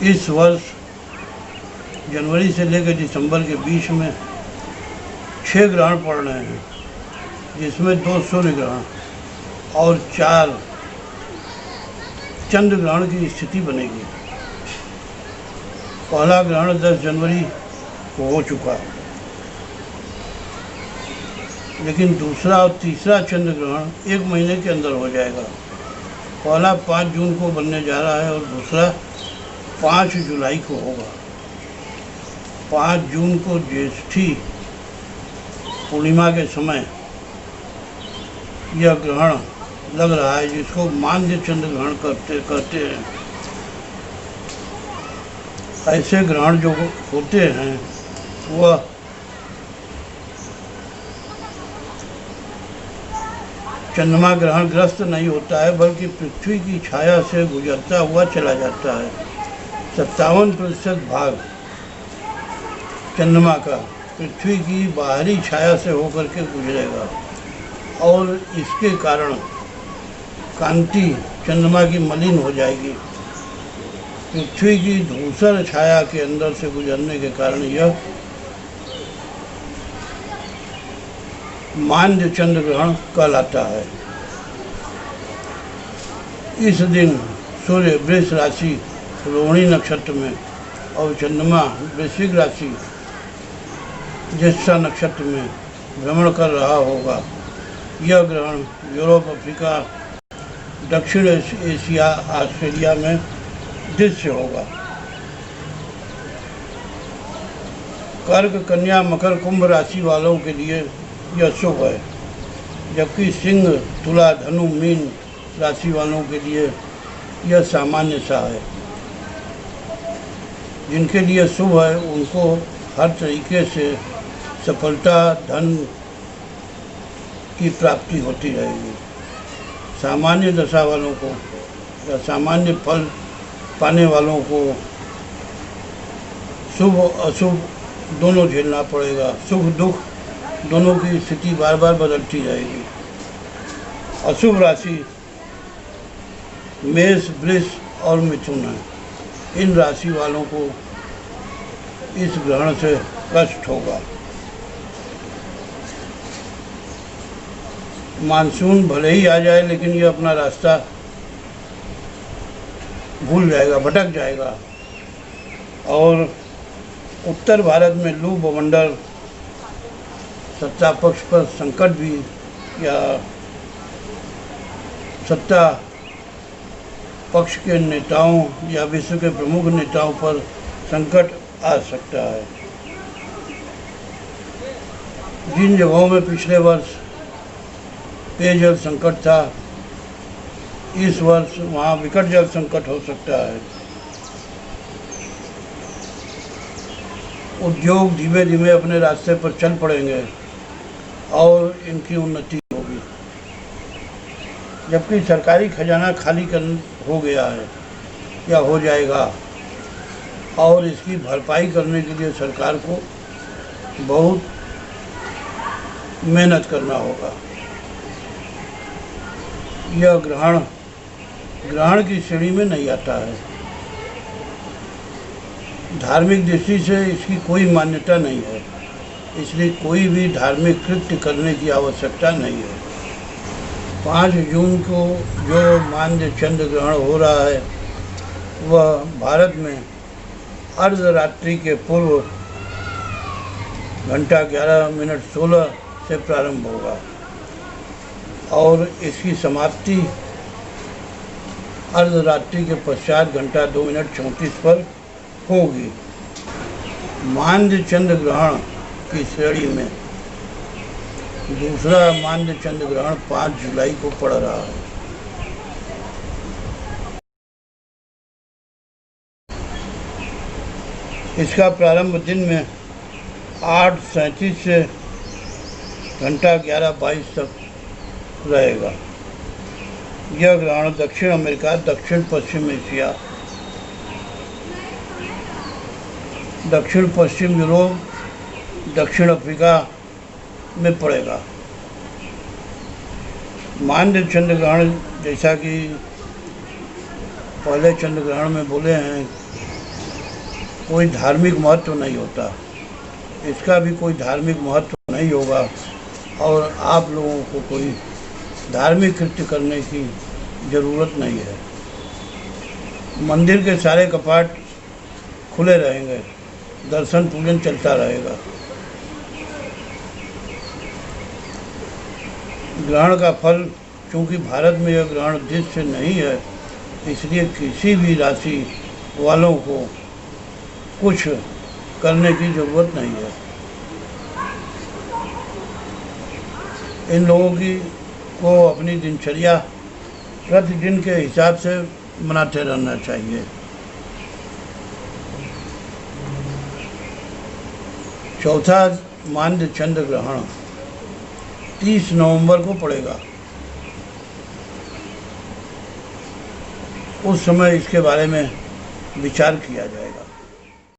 इस वर्ष जनवरी से लेकर दिसंबर के बीच में 6 ग्रहण पड़ रहे हैं, जिसमें 2 सूर्य ग्रहण और 4 चंद्र ग्रहण की स्थिति बनेगी। पहला ग्रहण 10 जनवरी को हो चुका, लेकिन दूसरा और तीसरा चंद्र ग्रहण 1 महीने के अंदर हो जाएगा। पहला 5 जून को बनने जा रहा है और दूसरा 5 जुलाई को होगा। 5 जून को ज्येष्ठी पूर्णिमा के समय यह ग्रहण लग रहा है, जिसको मांद्य चंद्र ग्रहण कहते हैं। ऐसे ग्रहण जो होते हैं वह चंद्रमा ग्रहण ग्रस्त नहीं होता है, बल्कि पृथ्वी की छाया से गुजरता हुआ चला जाता है। 57% भाग चंद्रमा का पृथ्वी की बाहरी छाया से होकर के गुजरेगा और इसके कारण कांति चंद्रमा की मलिन हो जाएगी। पृथ्वी की धूसर छाया के अंदर से गुजरने के कारण यह मांद्य चंद्र ग्रहण कहलाता है। इस दिन सूर्य वृष राशि रोहिणी नक्षत्र में और चंद्रमा वृश्चिक राशि ज्येष्ठा नक्षत्र में भ्रमण कर रहा होगा। यह ग्रहण यूरोप, अफ्रीका, दक्षिण एशिया, ऑस्ट्रेलिया में दृश्य होगा। कर्क, कन्या, मकर, कुंभ राशि वालों के लिए यह शुभ है, जबकि सिंह, तुला, धनु, मीन राशि वालों के लिए यह सामान्य सा है। जिनके लिए शुभ है उनको हर तरीके से सफलता, धन की प्राप्ति होती रहेगी। सामान्य दशा वालों को या सामान्य फल पाने वालों को शुभ अशुभ दोनों झेलना पड़ेगा। सुख दुख दोनों की स्थिति बार बार बदलती रहेगी। अशुभ राशि मेष, वृष और मिथुन है। इन राशि वालों को इस ग्रहण से कष्ट होगा। मानसून भले ही आ जाए, लेकिन ये अपना रास्ता भूल जाएगा, भटक जाएगा और उत्तर भारत में लू, बवंडर, सत्ता पक्ष पर संकट भी या सत्ता पक्ष के नेताओं या विश्व के प्रमुख नेताओं पर संकट आ सकता है। जिन जगहों में पिछले वर्ष पेयजल संकट था, इस वर्ष वहाँ विकट जल संकट हो सकता है। उद्योग धीमे धीमे अपने रास्ते पर चल पड़ेंगे और इनकी उन्नति होगी, जबकि सरकारी खजाना खाली हो गया है या हो जाएगा और इसकी भरपाई करने के लिए सरकार को बहुत मेहनत करना होगा। यह ग्रहण की श्रेणी में नहीं आता है। धार्मिक दृष्टि से इसकी कोई मान्यता नहीं है, इसलिए कोई भी धार्मिक कृत्य करने की आवश्यकता नहीं है। 5 जून को जो मांद्य चंद्र ग्रहण हो रहा है वह भारत में अर्धरात्रि के पूर्व घंटा 11:16 से प्रारंभ होगा और इसकी समाप्ति अर्धरात्रि के पश्चात घंटा 2:34 पर होगी। मांद्य चंद्र ग्रहण की श्रेणी में दूसरा मांद्य चंद्र ग्रहण 5 जुलाई को पड़ रहा है। इसका प्रारंभ दिन में 8:37 से घंटा 11:22 तक रहेगा। यह ग्रहण दक्षिण अमेरिका, दक्षिण पश्चिम एशिया, दक्षिण पश्चिम यूरोप, दक्षिण अफ्रीका में पड़ेगा। मांद्य चंद्र ग्रहण, जैसा कि पहले चंद्र ग्रहण में बोले हैं कोई धार्मिक महत्व नहीं होता, इसका भी कोई धार्मिक महत्व नहीं होगा और आप लोगों को कोई धार्मिक कृत्य करने की ज़रूरत नहीं है। मंदिर के सारे कपाट खुले रहेंगे, दर्शन पूजन चलता रहेगा। ग्रहण का फल, चूँकि भारत में यह ग्रहण दृश्य नहीं है, इसलिए किसी भी राशि वालों को कुछ करने की ज़रूरत नहीं है। इन लोगों को अपनी दिनचर्या प्रतिदिन के हिसाब से मनाते रहना चाहिए। चौथा मांद्य चंद्र ग्रहण 30 नवंबर को पड़ेगा। उस समय इसके बारे में विचार किया जाएगा।